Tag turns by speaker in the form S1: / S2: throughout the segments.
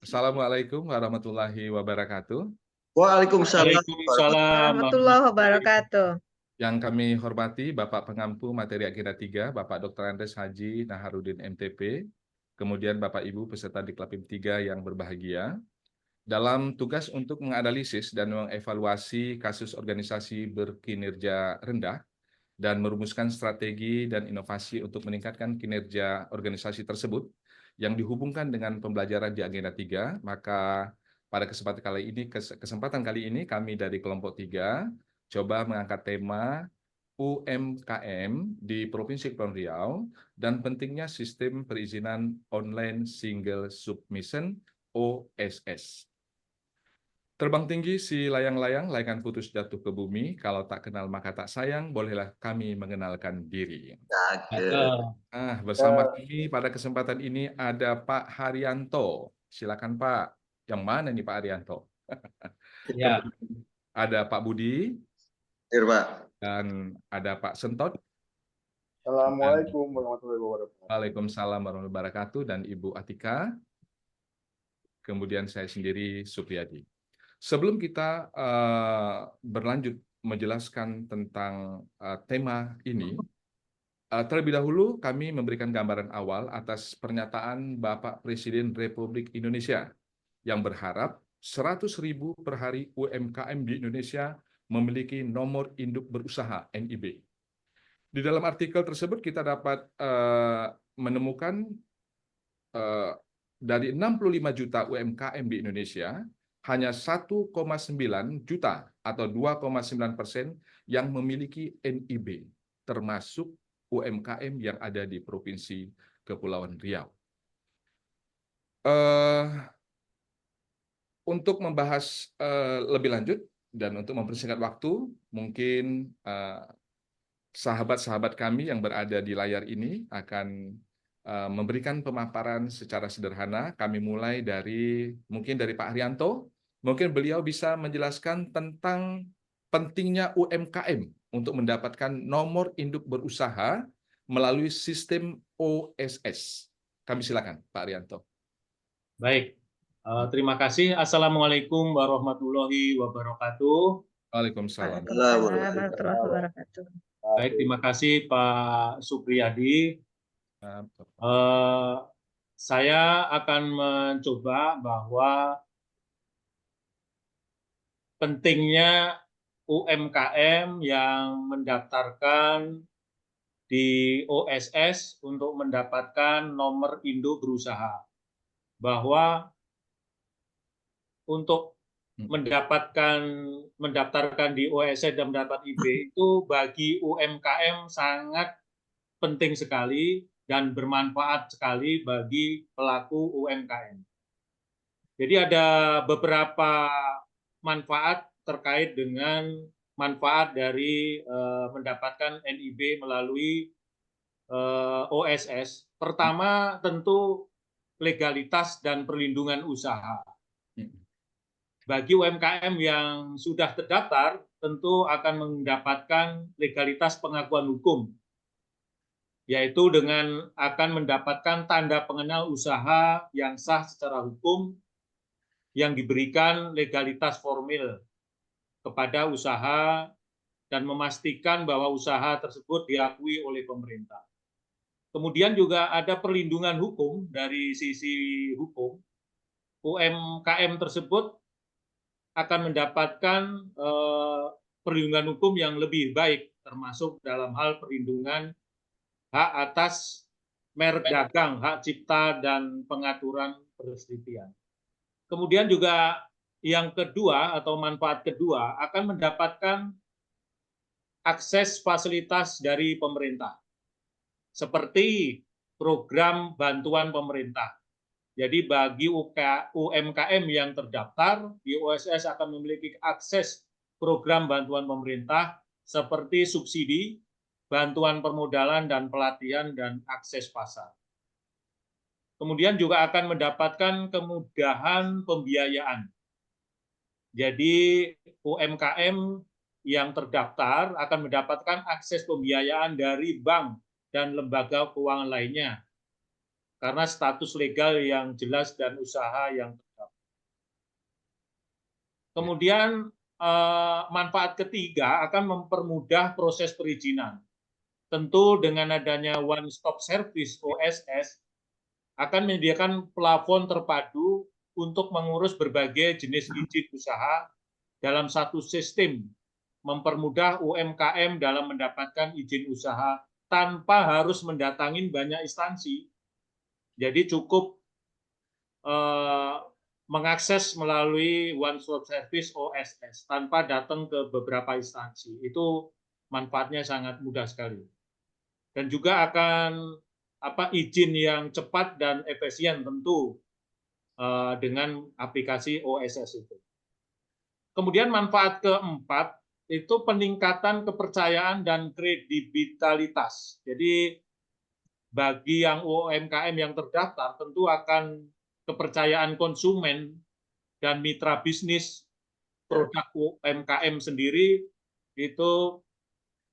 S1: Assalamualaikum warahmatullahi wabarakatuh.
S2: Waalaikumsalam.
S3: Waalaikumsalam
S4: Warahmatullahi wabarakatuh.
S1: Yang kami hormati Bapak Pengampu Materi Agenda 3, Bapak Dr. Andes Haji Naharudin MTP, kemudian Bapak Ibu peserta Diklapim 3 yang berbahagia. Dalam tugas untuk menganalisis dan mengevaluasi kasus organisasi berkinerja rendah dan merumuskan strategi dan inovasi untuk meningkatkan kinerja organisasi tersebut yang dihubungkan dengan pembelajaran di Agenda 3, maka pada kesempatan kali ini kami dari kelompok 3 coba mengangkat tema UMKM di Provinsi Kepulauan Riau dan pentingnya sistem perizinan online single submission OSS. Terbang tinggi si layang-layang, layangan putus jatuh ke bumi. Kalau tak kenal maka tak sayang, bolehlah kami mengenalkan diri. Bersama kami pada kesempatan ini ada Pak Haryanto. Silakan Pak. Yang mana nih Pak Haryanto?
S3: Ya.
S1: Ada Pak Budi.
S2: Ya, Pak.
S1: Dan ada Pak Sentot.
S5: Assalamualaikum warahmatullahi wabarakatuh.
S1: Waalaikumsalam warahmatullahi wabarakatuh. Dan Ibu Atika. Kemudian saya sendiri Supriyadi. Sebelum kita berlanjut menjelaskan tentang tema ini, terlebih dahulu kami memberikan gambaran awal atas pernyataan Bapak Presiden Republik Indonesia yang berharap 100.000 per hari UMKM di Indonesia memiliki nomor induk berusaha NIB. Di dalam artikel tersebut kita dapat menemukan dari 65 juta UMKM di Indonesia, hanya 1,9 juta atau 2,9% yang memiliki NIB, termasuk UMKM yang ada di Provinsi Kepulauan Riau. Untuk membahas lebih lanjut dan untuk mempersingkat waktu, mungkin sahabat-sahabat kami yang berada di layar ini akan memberikan pemaparan secara sederhana. Kami mulai mungkin dari Pak Haryanto. Mungkin beliau bisa menjelaskan tentang pentingnya UMKM untuk mendapatkan nomor induk berusaha melalui sistem OSS. Kami silakan, Pak Haryanto.
S3: Baik, terima kasih. Assalamualaikum warahmatullahi wabarakatuh.
S1: Waalaikumsalam.
S4: Warahmatullahi wabarakatuh.
S3: Baik, terima kasih Pak Supriyadi. Saya akan mencoba bahwa pentingnya UMKM yang mendaftarkan di OSS untuk mendapatkan nomor induk berusaha. Bahwa untuk mendaftarkan di OSS dan mendapat IB itu bagi UMKM sangat penting sekali dan bermanfaat sekali bagi pelaku UMKM. Jadi ada beberapa manfaat terkait dengan manfaat dari mendapatkan NIB melalui OSS. Pertama tentu legalitas dan perlindungan usaha. Bagi UMKM yang sudah terdaftar tentu akan mendapatkan legalitas pengakuan hukum, yaitu dengan akan mendapatkan tanda pengenal usaha yang sah secara hukum yang diberikan legalitas formil kepada usaha dan memastikan bahwa usaha tersebut diakui oleh pemerintah. Kemudian juga ada perlindungan hukum dari sisi hukum. UMKM tersebut akan mendapatkan perlindungan hukum yang lebih baik, termasuk dalam hal perlindungan hak atas merek dagang, hak cipta, dan pengaturan persetujuan. Kemudian juga yang kedua atau manfaat kedua akan mendapatkan akses fasilitas dari pemerintah, seperti program bantuan pemerintah. Jadi bagi UMKM yang terdaftar di OSS akan memiliki akses program bantuan pemerintah seperti subsidi, bantuan permodalan dan pelatihan, dan akses pasar. Kemudian juga akan mendapatkan kemudahan pembiayaan. Jadi UMKM yang terdaftar akan mendapatkan akses pembiayaan dari bank dan lembaga keuangan lainnya karena status legal yang jelas dan usaha yang terdaftar. Kemudian manfaat ketiga akan mempermudah proses perizinan. Tentu dengan adanya One Stop Service OSS akan menyediakan plafon terpadu untuk mengurus berbagai jenis izin usaha dalam satu sistem, mempermudah UMKM dalam mendapatkan izin usaha tanpa harus mendatangi banyak instansi. Jadi cukup mengakses melalui One Stop Service OSS tanpa datang ke beberapa instansi. Itu manfaatnya sangat mudah sekali. Dan juga akan izin yang cepat dan efisien tentu dengan aplikasi OSS itu. Kemudian manfaat keempat itu peningkatan kepercayaan dan kredibilitas. Jadi bagi yang UMKM yang terdaftar tentu akan kepercayaan konsumen dan mitra bisnis produk UMKM sendiri itu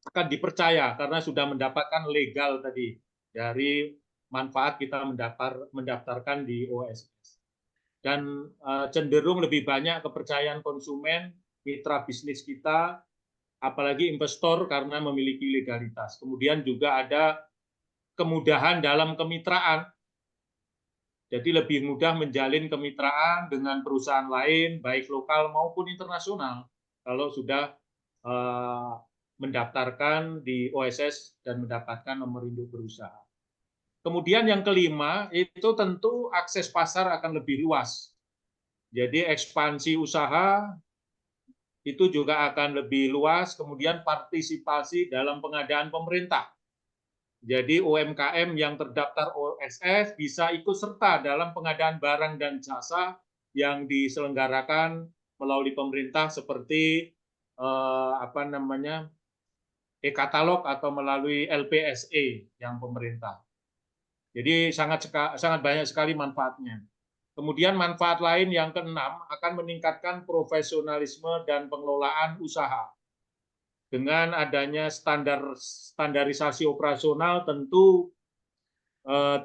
S3: akan dipercaya karena sudah mendapatkan legal tadi dari manfaat kita mendaftarkan di OSS. Dan cenderung lebih banyak kepercayaan konsumen, mitra bisnis kita, apalagi investor karena memiliki legalitas. Kemudian juga ada kemudahan dalam kemitraan. Jadi lebih mudah menjalin kemitraan dengan perusahaan lain, baik lokal maupun internasional, kalau sudah mendaftarkan di OSS dan mendapatkan nomor induk berusaha. Kemudian yang kelima, itu tentu akses pasar akan lebih luas. Jadi ekspansi usaha itu juga akan lebih luas, kemudian partisipasi dalam pengadaan pemerintah. Jadi UMKM yang terdaftar OSS bisa ikut serta dalam pengadaan barang dan jasa yang diselenggarakan melalui pemerintah seperti e-katalog atau melalui LPSE yang pemerintah. Jadi sangat banyak sekali manfaatnya. Kemudian manfaat lain yang keenam akan meningkatkan profesionalisme dan pengelolaan usaha. Dengan adanya standarisasi operasional tentu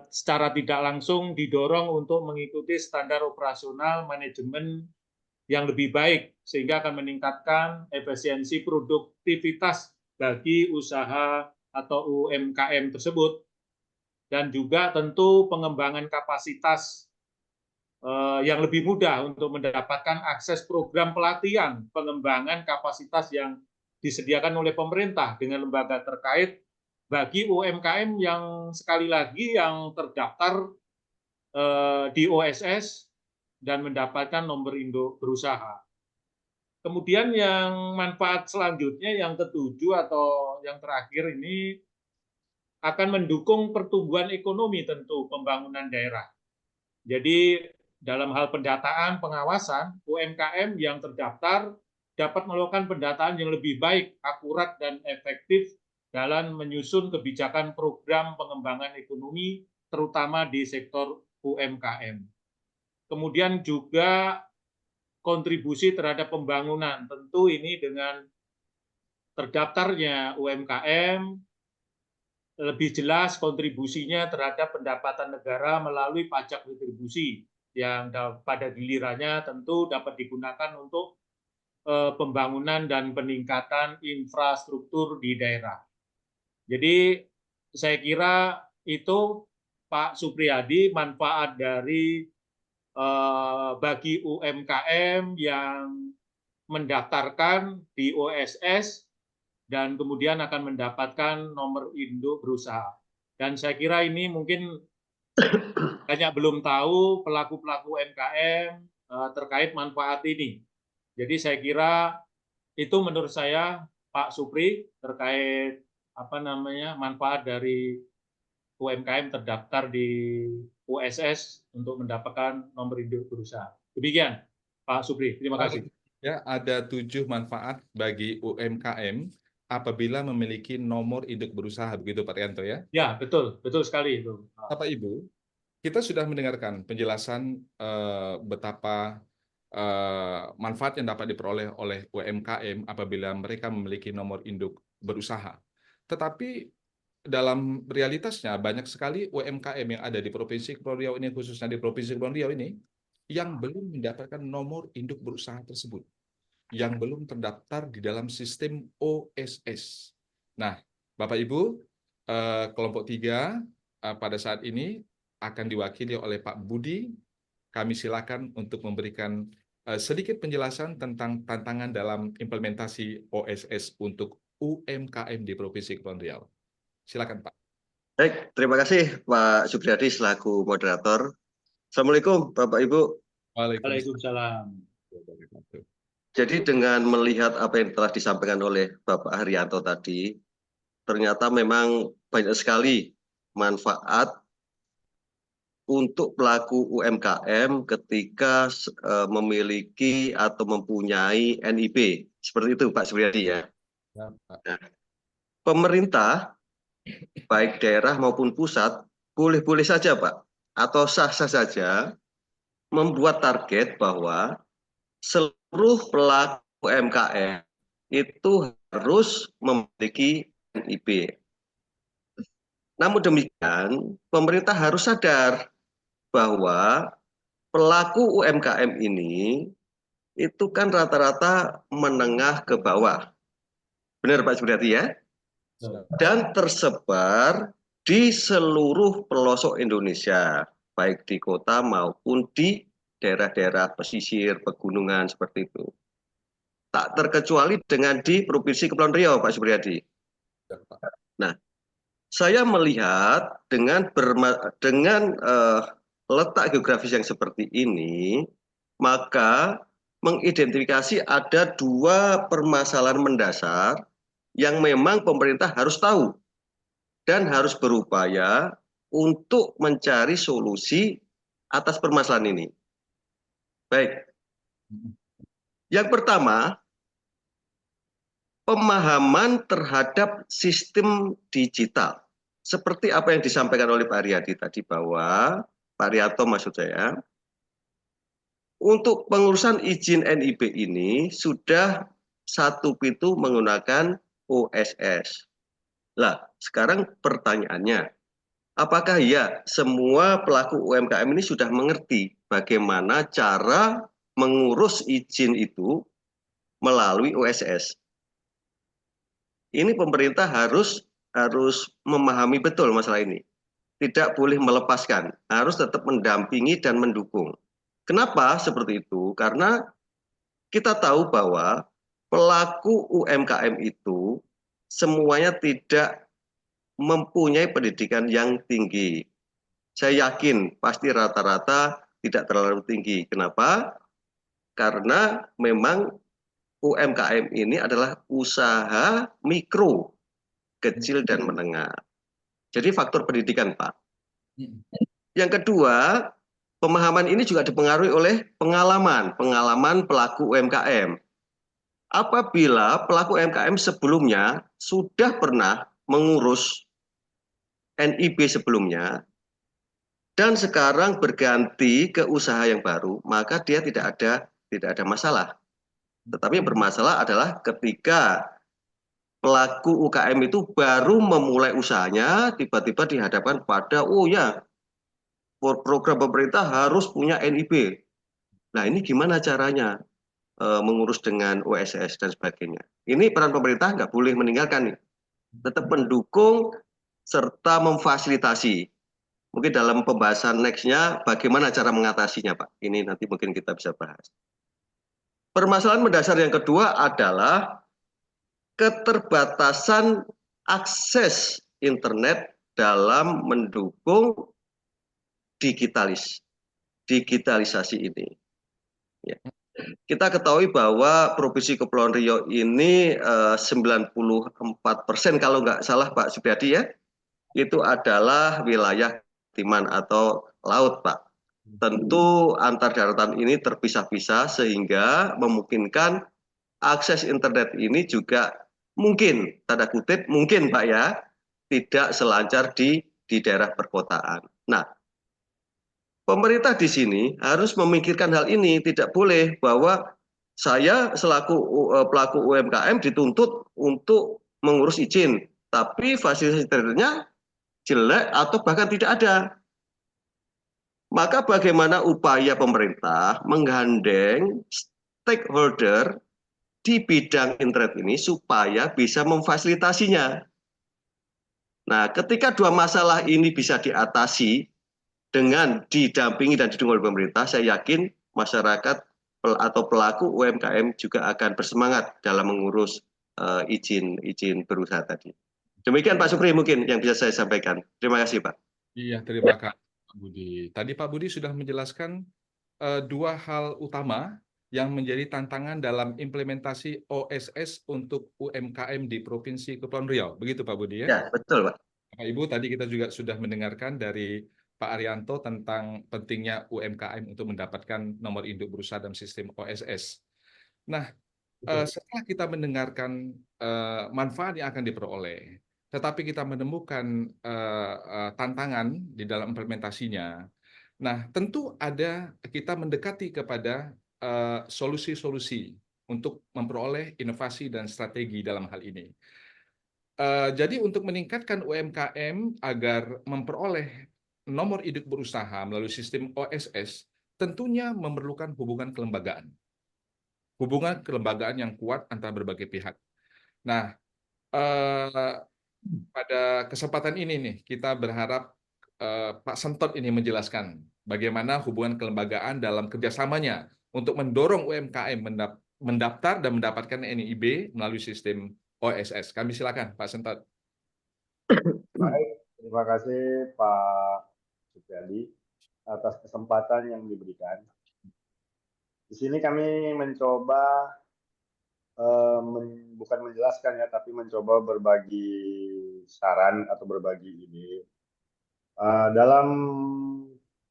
S3: secara tidak langsung didorong untuk mengikuti standar operasional manajemen yang lebih baik sehingga akan meningkatkan efisiensi produktivitas bagi usaha atau UMKM tersebut. Dan juga tentu pengembangan kapasitas yang lebih mudah untuk mendapatkan akses program pelatihan pengembangan kapasitas yang disediakan oleh pemerintah dengan lembaga terkait bagi UMKM yang sekali lagi yang terdaftar di OSS dan mendapatkan nomor induk berusaha. Kemudian yang manfaat selanjutnya yang ketujuh atau yang terakhir ini akan mendukung pertumbuhan ekonomi tentu pembangunan daerah. Jadi dalam hal pendataan, pengawasan, UMKM yang terdaftar dapat melakukan pendataan yang lebih baik, akurat, dan efektif dalam menyusun kebijakan program pengembangan ekonomi, terutama di sektor UMKM. Kemudian juga kontribusi terhadap pembangunan, tentu ini dengan terdaftarnya UMKM, lebih jelas kontribusinya terhadap pendapatan negara melalui pajak retribusi yang pada gilirannya tentu dapat digunakan untuk pembangunan dan peningkatan infrastruktur di daerah. Jadi saya kira itu Pak Supriyadi manfaat dari bagi UMKM yang mendaftarkan di OSS dan kemudian akan mendapatkan nomor induk berusaha. Dan saya kira ini mungkin banyak belum tahu pelaku-pelaku UMKM terkait manfaat ini. Jadi saya kira itu menurut saya Pak Supri terkait manfaat dari UMKM terdaftar di OSS untuk mendapatkan nomor induk berusaha. Demikian Pak Supri, terima kasih.
S1: Ya, ada 7 manfaat bagi UMKM apabila memiliki nomor induk berusaha, begitu Pak Rianto ya?
S3: Ya, betul sekali itu.
S1: Bapak Ibu, kita sudah mendengarkan penjelasan betapa manfaat yang dapat diperoleh oleh UMKM apabila mereka memiliki nomor induk berusaha. Tetapi dalam realitasnya banyak sekali UMKM yang ada di Provinsi Kepulauan Riau ini, khususnya di Provinsi Kepulauan Riau ini, yang belum mendapatkan nomor induk berusaha tersebut. yang belum terdaftar di dalam sistem OSS. Nah, Bapak Ibu, kelompok 3 pada saat ini akan diwakili oleh Pak Budi. Kami silakan untuk memberikan sedikit penjelasan tentang tantangan dalam implementasi OSS untuk UMKM di Provinsi Kepulauan Riau. Silakan, Pak.
S2: Baik, terima kasih Pak Supriyadi selaku moderator. Assalamualaikum Bapak Ibu.
S3: Waalaikumsalam.
S2: Jadi dengan melihat apa yang telah disampaikan oleh Bapak Haryanto tadi, ternyata memang banyak sekali manfaat untuk pelaku UMKM ketika memiliki atau mempunyai NIP. Seperti itu Pak Supriyadi ya.
S1: Ya, Pak.
S2: Nah, pemerintah, baik daerah maupun pusat, boleh-boleh saja Pak, atau sah-sah saja membuat target bahwa seluruh pelaku UMKM itu harus memiliki NIP. Namun demikian, pemerintah harus sadar bahwa pelaku UMKM ini itu kan rata-rata menengah ke bawah. Benar Pak Supriyadi ya? Dan tersebar di seluruh pelosok Indonesia, baik di kota maupun di daerah-daerah pesisir, pegunungan seperti itu. Tak terkecuali dengan di Provinsi Kepulauan Riau, Pak Supriyadi. Nah, saya melihat dengan letak geografis yang seperti ini, maka mengidentifikasi ada dua permasalahan mendasar yang memang pemerintah harus tahu dan harus berupaya untuk mencari solusi atas permasalahan ini. Baik. Yang pertama, pemahaman terhadap sistem digital. Seperti apa yang disampaikan oleh Pak Riyadi tadi bahwa, Pak Riyato maksud saya, untuk pengurusan izin NIP ini sudah satu pintu menggunakan OSS. Lah, sekarang pertanyaannya, apakah ya semua pelaku UMKM ini sudah mengerti bagaimana cara mengurus izin itu melalui OSS? Ini pemerintah harus memahami betul masalah ini. Tidak boleh melepaskan, harus tetap mendampingi dan mendukung. Kenapa seperti itu? Karena kita tahu bahwa pelaku UMKM itu semuanya tidak mempunyai pendidikan yang tinggi. Saya yakin pasti rata-rata tidak terlalu tinggi. Kenapa? Karena memang UMKM ini adalah usaha mikro, kecil dan menengah. Jadi faktor pendidikan, Pak. Yang kedua, pemahaman ini juga dipengaruhi oleh pengalaman pelaku UMKM. Apabila pelaku UMKM sebelumnya sudah pernah mengurus NIB sebelumnya dan sekarang berganti ke usaha yang baru, maka dia tidak ada masalah. Tetapi yang bermasalah adalah ketika pelaku UKM itu baru memulai usahanya, tiba-tiba dihadapkan pada, oh ya, program pemerintah harus punya NIB. Nah, ini gimana caranya mengurus dengan OSS dan sebagainya. Ini peran pemerintah nggak boleh meninggalkan nih. Tetap mendukung serta memfasilitasi. Mungkin dalam pembahasan next-nya bagaimana cara mengatasinya, Pak. Ini nanti mungkin kita bisa bahas. Permasalahan mendasar yang kedua adalah keterbatasan akses internet dalam mendukung digitalisasi ini. Ya. Kita ketahui bahwa Provinsi Kepulauan Riau ini 94% kalau nggak salah Pak Supriyadi ya, itu adalah wilayah timan atau laut Pak. Tentu antar daratan ini terpisah-pisah sehingga memungkinkan akses internet ini juga mungkin, tanda kutip, mungkin Pak ya, tidak selancar di daerah perkotaan. Nah, pemerintah di sini harus memikirkan hal ini, tidak boleh bahwa saya selaku pelaku UMKM dituntut untuk mengurus izin, tapi fasilitas internetnya jelek atau bahkan tidak ada. Maka bagaimana upaya pemerintah menggandeng stakeholder di bidang internet ini supaya bisa memfasilitasinya. Nah, ketika dua masalah ini bisa diatasi dengan didampingi dan didukung oleh pemerintah, saya yakin masyarakat atau pelaku UMKM juga akan bersemangat dalam mengurus izin berusaha tadi. Demikian Pak Supri mungkin yang bisa saya sampaikan. Terima kasih Pak.
S1: Iya, terima kasih Pak Budi. Tadi Pak Budi sudah menjelaskan dua hal utama yang menjadi tantangan dalam implementasi OSS untuk UMKM di Provinsi Kepulauan Riau. Begitu Pak Budi ya?
S2: Ya, betul Pak.
S1: Bapak Ibu, tadi kita juga sudah mendengarkan dari Pak Arianto tentang pentingnya UMKM untuk mendapatkan nomor induk berusaha dalam sistem OSS. Nah, setelah kita mendengarkan manfaat yang akan diperoleh, tetapi kita menemukan tantangan di dalam implementasinya. Nah, tentu kita mendekati kepada solusi-solusi untuk memperoleh inovasi dan strategi dalam hal ini. Jadi untuk meningkatkan UMKM agar memperoleh nomor induk berusaha melalui sistem OSS, tentunya memerlukan hubungan kelembagaan. Hubungan kelembagaan yang kuat antara berbagai pihak. Nah, pada kesempatan ini nih, kita berharap Pak Sentot ini menjelaskan bagaimana hubungan kelembagaan dalam kerjasamanya untuk mendorong UMKM mendaftar dan mendapatkan NIB melalui sistem OSS. Kami silakan Pak Sentot.
S5: Baik, terima kasih Pak Supriyadi atas kesempatan yang diberikan. Di sini kami mencoba bukan menjelaskan ya, tapi mencoba berbagi saran atau berbagi ide dalam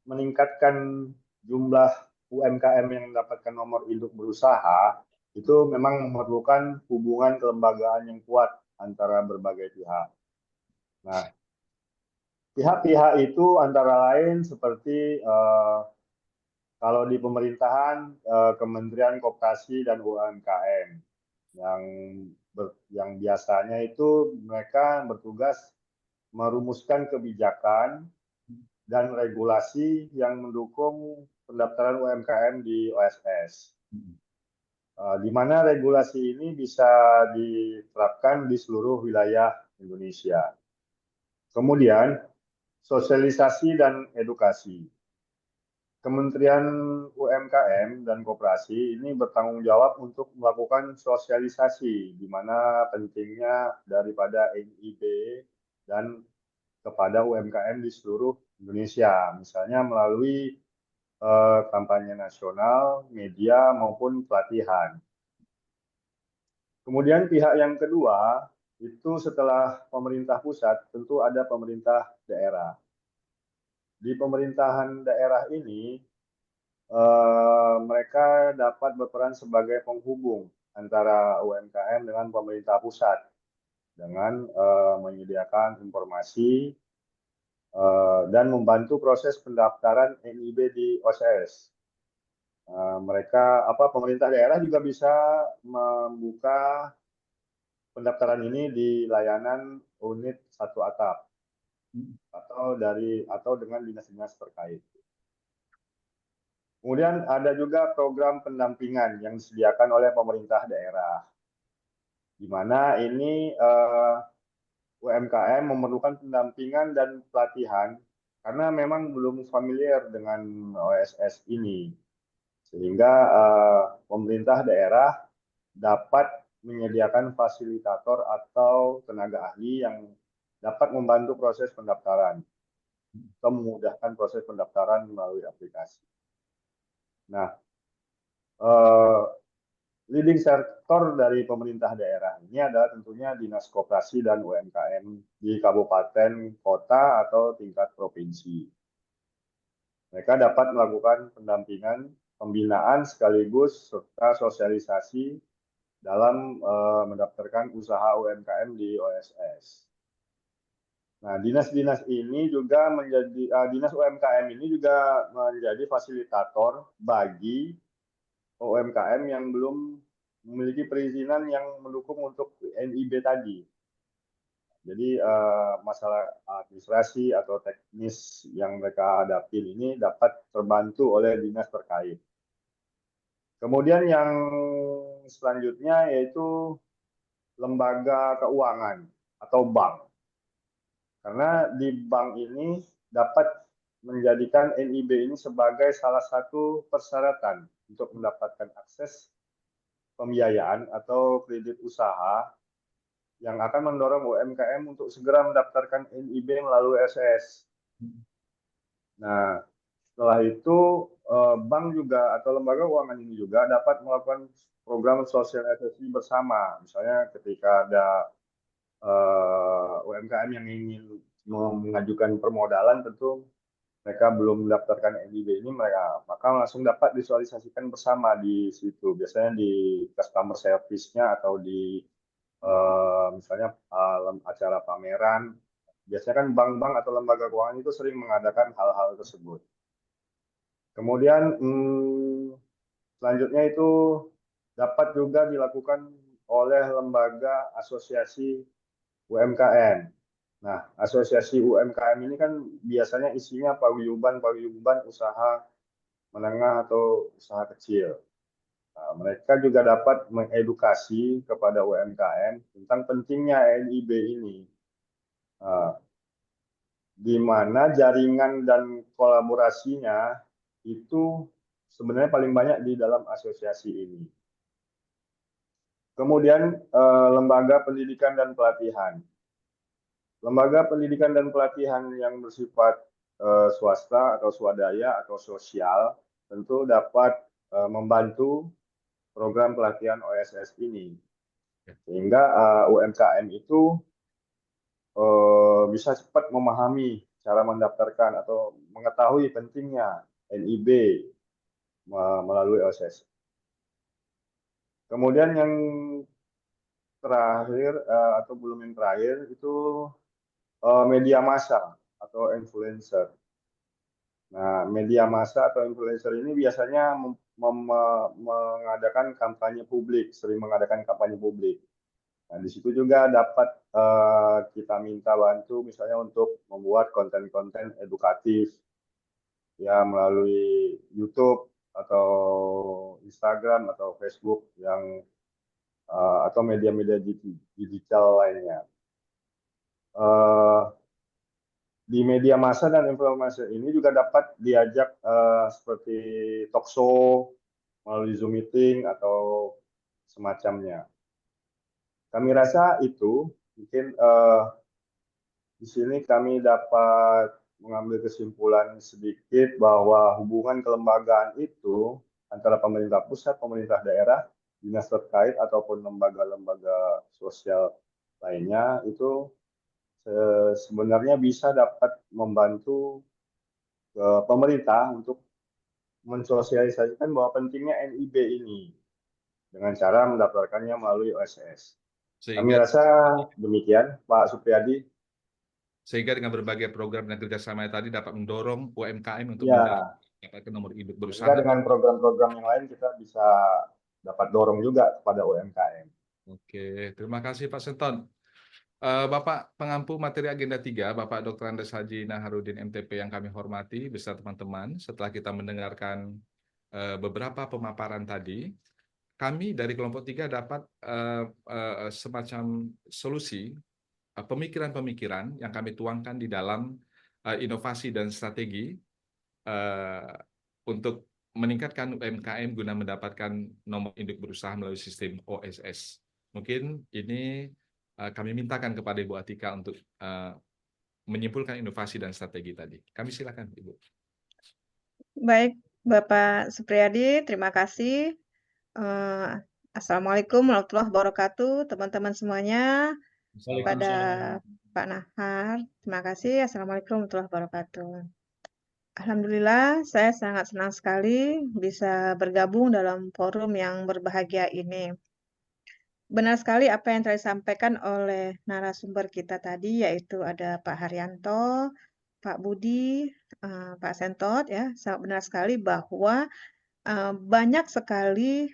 S5: meningkatkan jumlah UMKM yang mendapatkan nomor induk berusaha. Itu memang memerlukan hubungan kelembagaan yang kuat antara berbagai pihak. Nah, pihak-pihak itu antara lain seperti kalau di pemerintahan Kementerian Koperasi dan UMKM yang biasanya itu mereka bertugas merumuskan kebijakan dan regulasi yang mendukung pendaftaran UMKM di OSS. Di mana regulasi ini bisa diterapkan di seluruh wilayah Indonesia. Kemudian, sosialisasi dan edukasi. Kementerian UMKM dan Koperasi ini bertanggung jawab untuk melakukan sosialisasi, di mana pentingnya daripada NIB dan kepada UMKM di seluruh Indonesia, misalnya melalui kampanye nasional, media, maupun pelatihan. Kemudian pihak yang kedua, itu setelah pemerintah pusat, tentu ada pemerintah daerah. Di pemerintahan daerah ini, mereka dapat berperan sebagai penghubung antara UMKM dengan pemerintah pusat, dengan menyediakan informasi dan membantu proses pendaftaran NIB di OSS. Pemerintah daerah juga bisa membuka pendaftaran ini di layanan unit satu atap atau dengan dinas-dinas terkait. Kemudian ada juga program pendampingan yang disediakan oleh pemerintah daerah, di mana ini UMKM memerlukan pendampingan dan pelatihan karena memang belum familiar dengan OSS ini, sehingga pemerintah daerah dapat menyediakan fasilitator atau tenaga ahli yang dapat membantu proses pendaftaran atau memudahkan proses pendaftaran melalui aplikasi. Nah, leading sektor dari pemerintah daerah ini adalah tentunya Dinas Koperasi dan UMKM di kabupaten, kota, atau tingkat provinsi. Mereka dapat melakukan pendampingan, pembinaan sekaligus serta sosialisasi dalam mendaftarkan usaha UMKM di OSS. Nah, dinas-dinas ini juga dinas UMKM ini juga menjadi fasilitator bagi UMKM yang belum memiliki perizinan yang mendukung untuk NIB tadi. Jadi masalah administrasi atau teknis yang mereka hadapi ini dapat terbantu oleh dinas terkait. Kemudian yang selanjutnya yaitu lembaga keuangan atau bank. Karena di bank ini dapat menjadikan NIB ini sebagai salah satu persyaratan untuk mendapatkan akses pembiayaan atau kredit usaha yang akan mendorong UMKM untuk segera mendaftarkan NIB melalui SS. Nah, setelah itu bank juga atau lembaga keuangan ini juga dapat melakukan program sosialisasi bersama. Misalnya ketika ada UMKM yang ingin mengajukan permodalan, tentu mereka belum mendaftarkan NIB ini, maka langsung dapat visualisasikan bersama di situ. Biasanya di customer service-nya atau di misalnya acara pameran. Biasanya kan bank-bank atau lembaga keuangan itu sering mengadakan hal-hal tersebut. Kemudian selanjutnya itu dapat juga dilakukan oleh lembaga asosiasi UMKM. Nah, asosiasi UMKM ini kan biasanya isinya paguyuban usaha menengah atau usaha kecil. Nah, mereka juga dapat mengedukasi kepada UMKM tentang pentingnya NIB ini. Di mana jaringan dan kolaborasinya itu sebenarnya paling banyak di dalam asosiasi ini. Kemudian lembaga pendidikan dan pelatihan. Lembaga pendidikan dan pelatihan yang bersifat swasta atau swadaya atau sosial tentu dapat membantu program pelatihan OSS ini. Sehingga UMKM itu bisa cepat memahami cara mendaftarkan atau mengetahui pentingnya NIB melalui OSS. Kemudian yang terakhir atau belum yang terakhir itu media massa atau influencer. Nah, media massa atau influencer ini biasanya mengadakan kampanye publik, sering mengadakan kampanye publik. Nah, di situ juga dapat kita minta bantu misalnya untuk membuat konten-konten edukatif ya melalui YouTube atau Instagram atau Facebook atau media-media digital lainnya. Di media massa dan informasi ini juga dapat diajak seperti talk show melalui Zoom meeting atau semacamnya. Kami rasa itu mungkin di sini kami dapat mengambil kesimpulan sedikit bahwa hubungan kelembagaan itu antara pemerintah pusat, pemerintah daerah, dinas terkait ataupun lembaga-lembaga sosial lainnya itu sebenarnya bisa dapat membantu pemerintah untuk mensosialisasikan bahwa pentingnya NIB ini dengan cara mendaftarkannya melalui OSS. Kami rasa demikian, Pak Supriyadi.
S1: Sehingga dengan berbagai program dan kerjasama tadi dapat mendorong UMKM untuk mendapatkan nomor induk berusaha.
S5: Dengan program-program yang lain kita bisa dapat dorong juga kepada UMKM.
S1: Oke, terima kasih Pak Senton. Bapak Pengampu Materi Agenda 3, Bapak Dr. Andes Haji Naharudin MTP yang kami hormati beserta teman-teman, setelah kita mendengarkan beberapa pemaparan tadi, kami dari kelompok 3 dapat semacam solusi, pemikiran-pemikiran yang kami tuangkan di dalam inovasi dan strategi untuk meningkatkan UMKM guna mendapatkan nomor induk berusaha melalui sistem OSS. Mungkin ini kami mintakan kepada Ibu Atika untuk menyimpulkan inovasi dan strategi tadi. Kami silakan, Ibu.
S4: Baik, Bapak Supriyadi, terima kasih. Assalamualaikum warahmatullahi wabarakatuh, teman-teman semuanya. Kepada Pak Nahar, terima kasih. Assalamualaikum warahmatullahi wabarakatuh. Alhamdulillah, saya sangat senang sekali bisa bergabung dalam forum yang berbahagia ini. Benar sekali apa yang telah disampaikan oleh narasumber kita tadi, yaitu ada Pak Haryanto, Pak Budi, Pak Sentot, ya, sangat benar sekali bahwa banyak sekali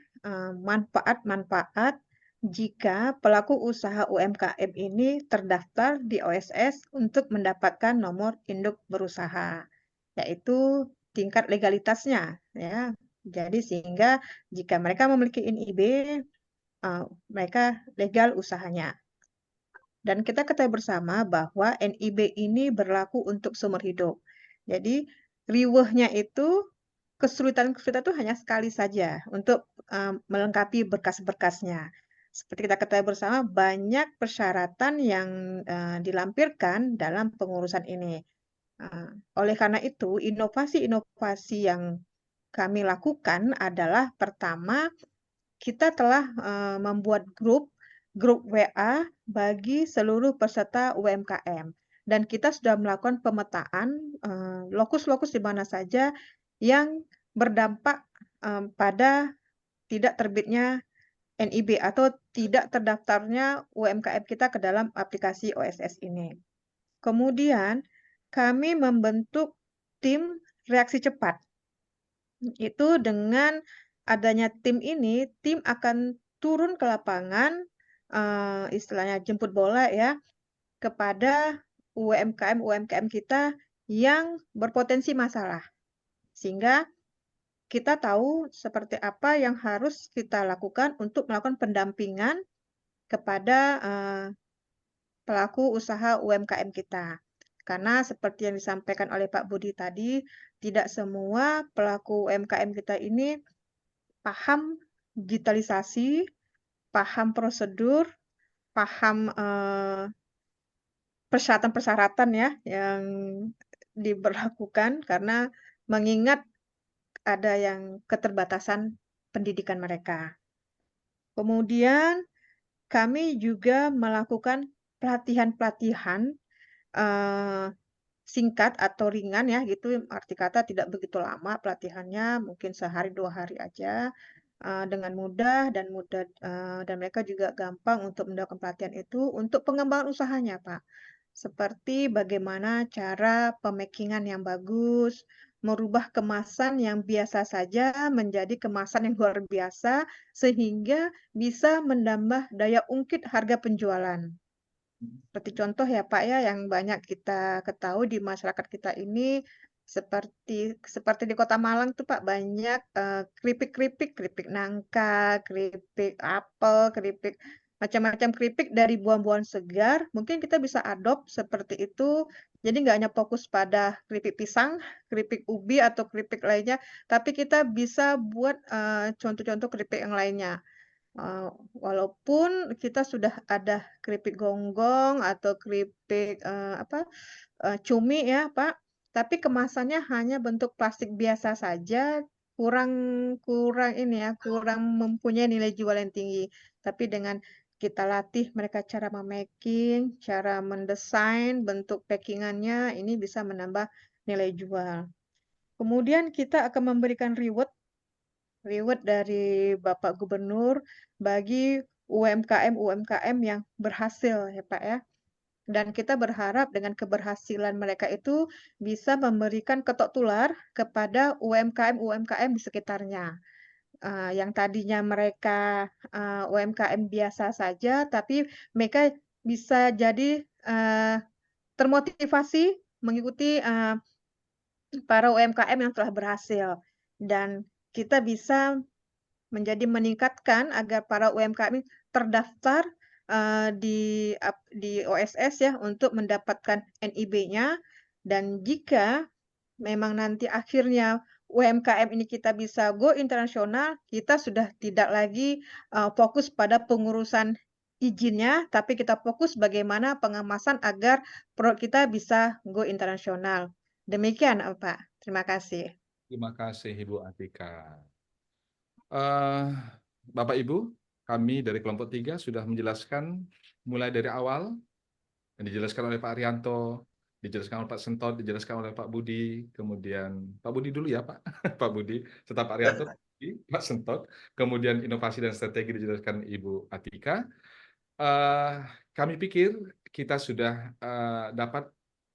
S4: manfaat-manfaat jika pelaku usaha UMKM ini terdaftar di OSS untuk mendapatkan nomor induk berusaha, yaitu tingkat legalitasnya, ya. Jadi sehingga jika mereka memiliki NIB, mereka legal usahanya. Dan kita ketahui bersama bahwa NIB ini berlaku untuk seumur hidup. Jadi riweuhnya itu kesulitan-kesulitan itu hanya sekali saja untuk melengkapi berkas-berkasnya. Seperti kita ketahui bersama, banyak persyaratan yang dilampirkan dalam pengurusan ini. Oleh karena itu, inovasi-inovasi yang kami lakukan adalah pertama, kita telah membuat grup WA bagi seluruh peserta UMKM. Dan kita sudah melakukan pemetaan lokus-lokus di mana saja yang berdampak pada tidak terbitnya NIB atau tidak terdaftarnya UMKM kita ke dalam aplikasi OSS ini. Kemudian kami membentuk tim reaksi cepat. Itu dengan adanya tim ini, tim akan turun ke lapangan, istilahnya jemput bola ya, kepada UMKM kita yang berpotensi masalah. Sehingga kita tahu seperti apa yang harus kita lakukan untuk melakukan pendampingan kepada pelaku usaha UMKM kita. Karena seperti yang disampaikan oleh Pak Budi tadi, tidak semua pelaku UMKM kita ini paham digitalisasi, paham prosedur, paham persyaratan-persyaratan ya yang diberlakukan karena mengingat ada yang keterbatasan pendidikan mereka. Kemudian kami juga melakukan pelatihan-pelatihan singkat atau ringan ya gitu, arti kata tidak begitu lama pelatihannya, mungkin sehari 2 hari aja, dengan mudah dan dan mereka juga gampang untuk mendapatkan pelatihan itu untuk pengembangan usahanya, Pak. Seperti bagaimana cara pemakingan yang bagus, merubah kemasan yang biasa saja menjadi kemasan yang luar biasa, sehingga bisa menambah daya ungkit harga penjualan. Seperti contoh ya Pak ya, yang banyak kita ketahui di masyarakat kita ini, seperti di Kota Malang tuh Pak, banyak keripik-keripik, keripik nangka, keripik apel, keripik macam-macam keripik dari buah-buahan segar, mungkin kita bisa adopt seperti itu. Jadi nggak hanya fokus pada keripik pisang, keripik ubi, atau keripik lainnya, tapi kita bisa buat contoh-contoh keripik yang lainnya. Walaupun kita sudah ada keripik gonggong atau keripik cumi ya Pak, tapi kemasannya hanya bentuk plastik biasa saja, kurang kurang ini ya, kurang mempunyai nilai jual yang tinggi. Tapi dengan kita latih mereka cara memaking, cara mendesain bentuk packing-annya, ini bisa menambah nilai jual. Kemudian kita akan memberikan reward dari Bapak Gubernur bagi UMKM yang berhasil ya Pak ya. Dan kita berharap dengan keberhasilan mereka itu bisa memberikan ketok tular kepada UMKM di sekitarnya. Yang tadinya mereka UMKM biasa saja, tapi mereka bisa jadi termotivasi mengikuti para UMKM yang telah berhasil. Dan kita bisa meningkatkan agar para UMKM ini terdaftar di OSS ya untuk mendapatkan NIB-nya, dan jika memang nanti akhirnya UMKM ini kita bisa go internasional, kita sudah tidak lagi fokus pada pengurusan izinnya, tapi kita fokus bagaimana pengemasan agar produk kita bisa go internasional. Demikian Pak, terima kasih.
S1: Terima kasih Ibu Atika. Bapak Ibu, kami dari kelompok 3 sudah menjelaskan mulai dari awal, yang dijelaskan oleh Pak Arianto, dijelaskan oleh Pak Sentot, dijelaskan oleh Pak Budi, kemudian Pak Budi dulu ya Pak, Pak Budi, serta Pak Arianto, Pak Sentot, kemudian inovasi dan strategi dijelaskan Ibu Atika. Kami pikir kita sudah dapat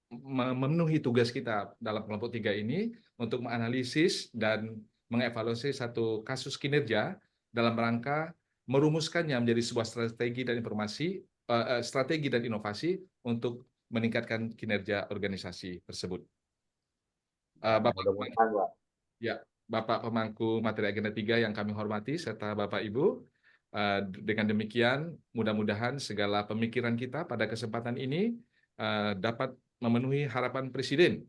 S1: memenuhi tugas kita dalam kelompok 3 ini untuk menganalisis dan mengevaluasi satu kasus kinerja dalam rangka merumuskannya menjadi sebuah strategi dan inovasi untuk meningkatkan kinerja organisasi tersebut. Bapak pemangku materi agenda 3 yang kami hormati serta Bapak Ibu, Dengan demikian, mudah-mudahan segala pemikiran kita pada kesempatan ini dapat memenuhi harapan Presiden,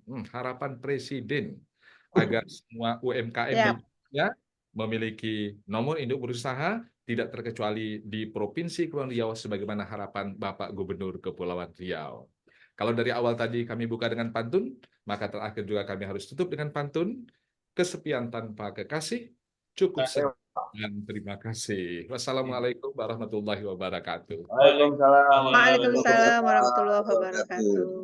S1: agar semua UMKM
S4: Siap.
S1: di Indonesia memiliki nomor induk berusaha tidak terkecuali di Provinsi Kepulauan Riau sebagaimana harapan Bapak Gubernur Kepulauan Riau. Kalau dari awal tadi kami buka dengan pantun, maka terakhir juga kami harus tutup dengan pantun. Kesepian tanpa kekasih, cukup sekian dan terima kasih. Wassalamualaikum warahmatullahi wabarakatuh.
S5: Waalaikumsalam.
S4: Waalaikumsalam warahmatullahi wabarakatuh.